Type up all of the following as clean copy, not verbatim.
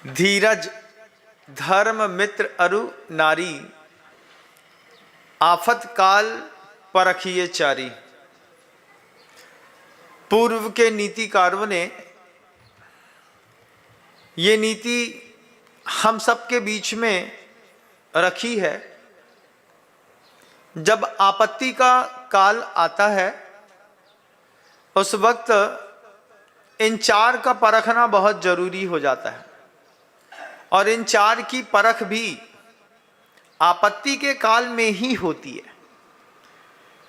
धीरज धर्म मित्र अरु नारी, आफत काल परखिए चारी। पूर्व के नीतिकारों ने ये नीति हम सबके बीच में रखी है। जब आपत्ति का काल आता है उस वक्त इन चार का परखना बहुत जरूरी हो जाता है, और इन चार की परख भी आपत्ति के काल में ही होती है।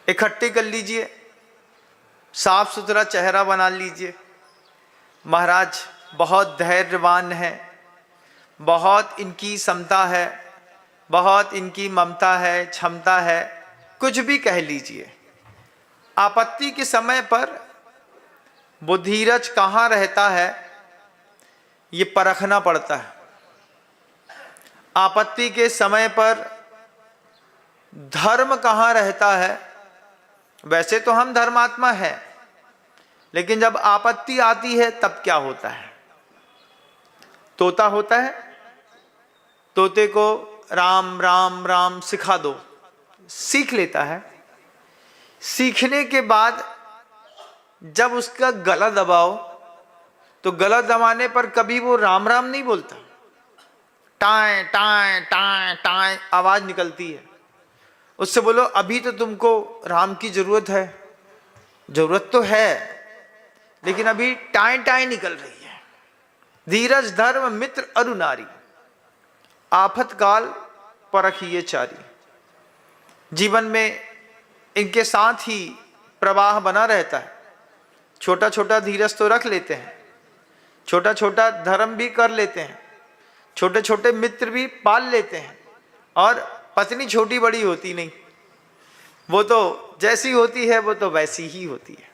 इकट्ठे कर लीजिए, साफ सुथरा चेहरा बना लीजिए। महाराज बहुत धैर्यवान है, बहुत इनकी समता है, बहुत इनकी ममता है, क्षमता है, कुछ भी कह लीजिए। आपत्ति के समय पर वो धीरज कहाँ रहता है ये परखना पड़ता है। आपत्ति के समय पर धर्म कहाँ रहता है। वैसे तो हम धर्मात्मा हैं, लेकिन जब आपत्ति आती है तब क्या होता है। तोता होता है, तोते को राम राम राम सिखा दो, सीख लेता है। सीखने के बाद जब उसका गला दबाओ तो गला दबाने पर कभी वो राम राम नहीं बोलता, टाएं टाएं टाएं टाएं आवाज निकलती है। उससे बोलो अभी तो तुमको राम की जरूरत है। जरूरत तो है, लेकिन अभी टाएं टाएं निकल रही है। धीरज धर्म मित्र अरु नारी, आफत काल परखिए चारी। जीवन में इनके साथ ही प्रवाह बना रहता है। छोटा छोटा धीरज तो रख लेते हैं, छोटा छोटा धर्म भी कर लेते हैं, छोटे छोटे मित्र भी पाल लेते हैं, और पत्नी छोटी बड़ी होती नहीं, वो तो जैसी होती है वो तो वैसी ही होती है।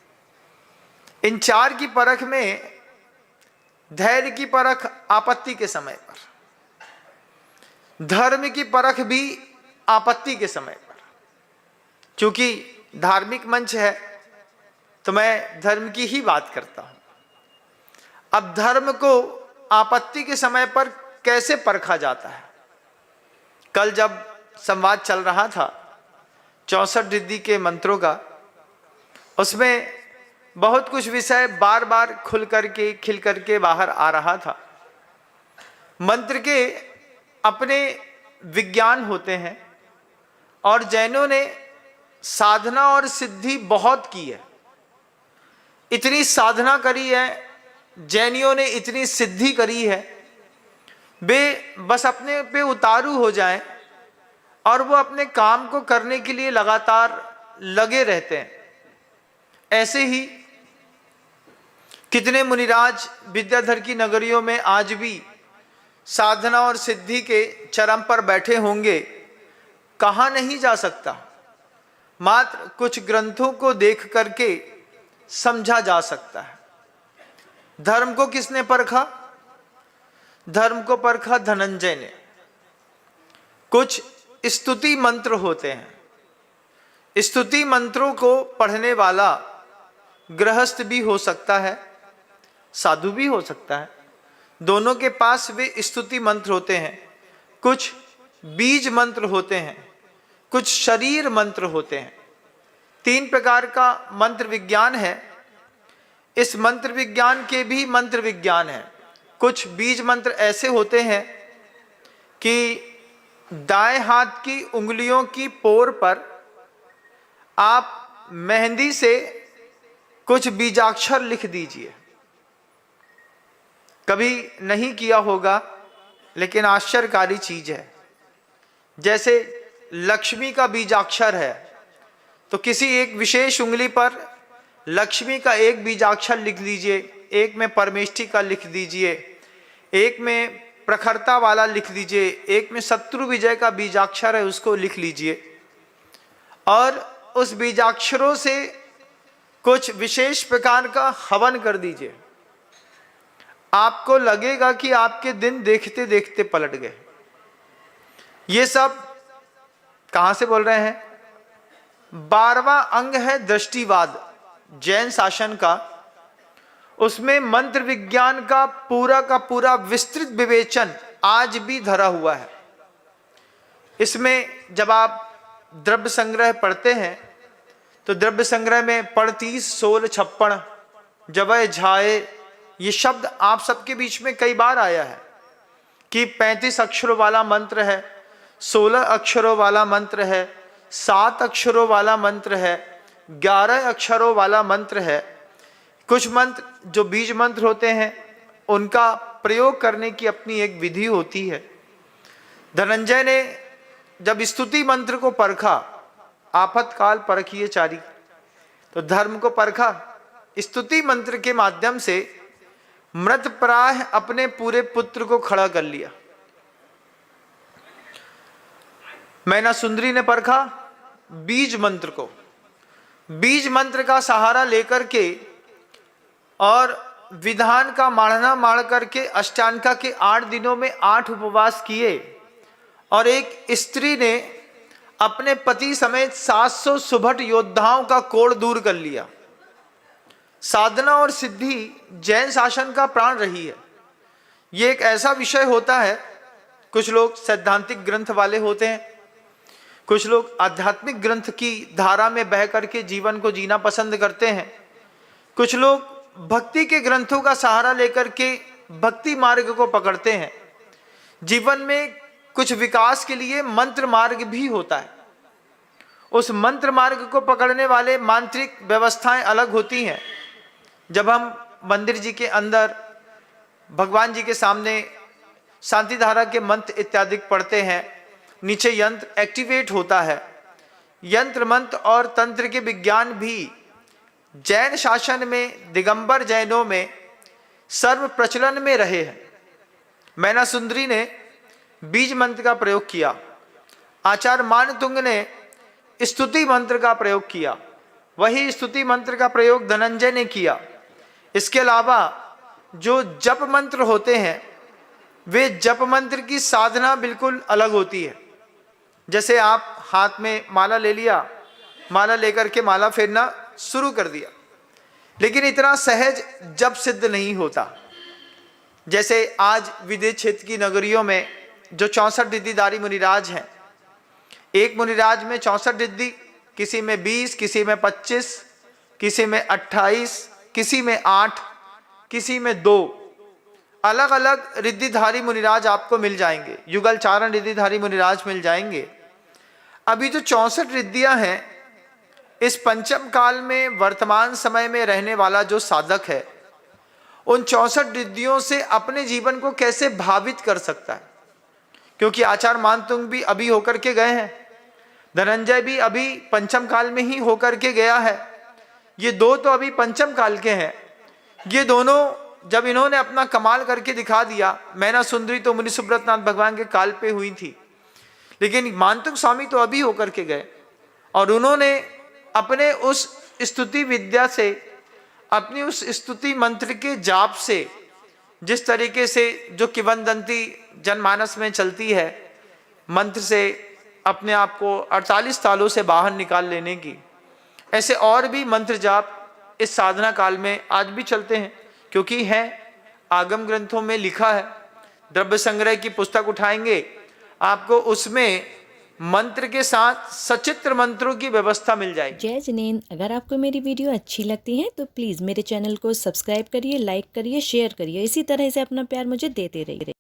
इन चार की परख में धैर्य की परख आपत्ति के समय पर, धर्म की परख भी आपत्ति के समय पर। क्योंकि धार्मिक मंच है तो मैं धर्म की ही बात करता हूं। अब धर्म को आपत्ति के समय पर कैसे परखा जाता है। कल जब संवाद चल रहा था 64 रिद्धि के मंत्रों का, उसमें बहुत कुछ विषय बार बार खुल करके खिल करके बाहर आ रहा था। मंत्र के अपने विज्ञान होते हैं, और जैनों ने साधना और सिद्धि बहुत की है। इतनी साधना करी है, जैनियों ने इतनी सिद्धि करी है, वे बस अपने पे उतारू हो जाएं और वो अपने काम को करने के लिए लगातार लगे रहते हैं। ऐसे ही कितने मुनिराज विद्याधर की नगरियों में आज भी साधना और सिद्धि के चरम पर बैठे होंगे। कहाँ नहीं जा सकता, मात्र कुछ ग्रंथों को देख करके समझा जा सकता है। धर्म को किसने परखा? धर्म को परखा धनंजय ने। कुछ स्तुति मंत्र होते हैं। स्तुति मंत्रों को पढ़ने वाला गृहस्थ भी हो सकता है, साधु भी हो सकता है। दोनों के पास वे स्तुति मंत्र होते हैं। कुछ बीज मंत्र होते हैं, कुछ शरीर मंत्र होते हैं। 3 प्रकार का मंत्र विज्ञान है। इस मंत्र विज्ञान के भी मंत्र विज्ञान है। कुछ बीज मंत्र ऐसे होते हैं कि दाएं हाथ की उंगलियों की पोर पर आप मेहंदी से कुछ बीजाक्षर लिख दीजिए। कभी नहीं किया होगा, लेकिन आश्चर्यकारी चीज है। जैसे लक्ष्मी का बीजाक्षर है, तो किसी एक विशेष उंगली पर लक्ष्मी का एक बीजाक्षर लिख दीजिए, एक में परमेष्ठी का लिख दीजिए, एक में प्रखरता वाला लिख दीजिए, एक में शत्रु विजय का बीजाक्षर है उसको लिख लीजिए, और उस बीजाक्षरों से कुछ विशेष प्रकार का हवन कर दीजिए। आपको लगेगा कि आपके दिन देखते देखते पलट गए। ये सब कहां से बोल रहे हैं? 12वां अंग है दृष्टिवाद, जैन शासन का। उसमें मंत्र विज्ञान का पूरा विस्तृत विवेचन आज भी धरा हुआ है। इसमें जब आप द्रव्य संग्रह पढ़ते हैं तो द्रव्य संग्रह में पड़तीस, सोल, छप्पन, जवय, झाए, ये शब्द आप सबके बीच में कई बार आया है कि 35 अक्षरों वाला मंत्र है, 16 अक्षरों वाला मंत्र है, 7 अक्षरों वाला मंत्र है, 11 अक्षरों वाला मंत्र है। कुछ मंत्र जो बीज मंत्र होते हैं उनका प्रयोग करने की अपनी एक विधि होती है। धनंजय ने जब स्तुति मंत्र को परखा, आफतकाल परखिए चारी, तो धर्म को परखा, स्तुति मंत्र के माध्यम से मृत प्राह अपने पूरे पुत्र को खड़ा कर लिया। मैना सुंदरी ने परखा बीज मंत्र को, बीज मंत्र का सहारा लेकर के और विधान का माढ़ना माढ़ करके अष्टांका के 8 दिनों में 8 उपवास किए और एक स्त्री ने अपने पति समेत 700 सुभट योद्धाओं का कोढ़ दूर कर लिया। साधना और सिद्धि जैन शासन का प्राण रही है। ये एक ऐसा विषय होता है, कुछ लोग सैद्धांतिक ग्रंथ वाले होते हैं, कुछ लोग आध्यात्मिक ग्रंथ की धारा में बह करके जीवन को जीना पसंद करते हैं, कुछ लोग भक्ति के ग्रंथों का सहारा लेकर के भक्ति मार्ग को पकड़ते हैं। जीवन में कुछ विकास के लिए मंत्र मार्ग भी होता है। उस मंत्र मार्ग को पकड़ने वाले मांत्रिक व्यवस्थाएं अलग होती हैं। जब हम मंदिर जी के अंदर भगवान जी के सामने शांति धारा के मंत्र इत्यादि पढ़ते हैं, नीचे यंत्र एक्टिवेट होता है। यंत्र मंत्र और तंत्र के विज्ञान भी जैन शासन में, दिगंबर जैनों में सर्व प्रचलन में रहे हैं। मैना सुंदरी ने बीज मंत्र का प्रयोग किया, आचार्य मानतुंग ने स्तुति मंत्र का प्रयोग किया, वही स्तुति मंत्र का प्रयोग धनंजय ने किया। इसके अलावा जो जप मंत्र होते हैं वे जप मंत्र की साधना बिल्कुल अलग होती है। जैसे आप हाथ में माला ले लिया, माला लेकर के माला फेरना शुरू कर दिया, लेकिन इतना सहज जप सिद्ध नहीं होता। जैसे आज विदेश क्षेत्र की नगरियों में जो 64 रिद्धिधारी मुनिराज हैं, एक मुनिराज में 64 रिद्धि, किसी में 20, किसी में 25, किसी में 28, किसी में 8, किसी में 2, अलग अलग रिद्धिधारी मुनिराज आपको मिल जाएंगे। युगल चारण रिद्धिधारी मुनिराज मिल जाएंगे। अभी जो 64 रिद्धियां हैं, इस पंचम काल में वर्तमान समय में रहने वाला जो साधक है, उन 64 रिद्धियों से अपने जीवन को कैसे भावित कर सकता है। क्योंकि आचार्य मानतुंग भी अभी होकर के गए हैं, धनंजय भी अभी पंचम काल में ही होकर के गया है। ये दो तो अभी पंचम काल के हैं। ये दोनों जब इन्होंने अपना कमाल करके दिखा दिया, मैना सुंदरी तो मुनि सुब्रतनाथ भगवान के काल पे हुई थी, लेकिन मानतुंग स्वामी तो अभी होकर के गए और उन्होंने अपने उस स्तुति विद्या से, अपनी उस स्तुति मंत्र के जाप से, जिस तरीके से जो किंवदंती जनमानस में चलती है, मंत्र से अपने आप को 48 तालों से बाहर निकाल लेने की, ऐसे और भी मंत्र जाप इस साधना काल में आज भी चलते हैं। क्योंकि है आगम ग्रंथों में लिखा है, द्रव्य संग्रह की पुस्तक उठाएंगे, आपको उसमें मंत्र के साथ सचित्र मंत्रों की व्यवस्था मिल जाएगी। जय जिनेन्द्र, अगर आपको मेरी वीडियो अच्छी लगती है तो प्लीज़ मेरे चैनल को सब्सक्राइब करिए, लाइक करिए, शेयर करिए। इसी तरह से अपना प्यार मुझे देते रहिए।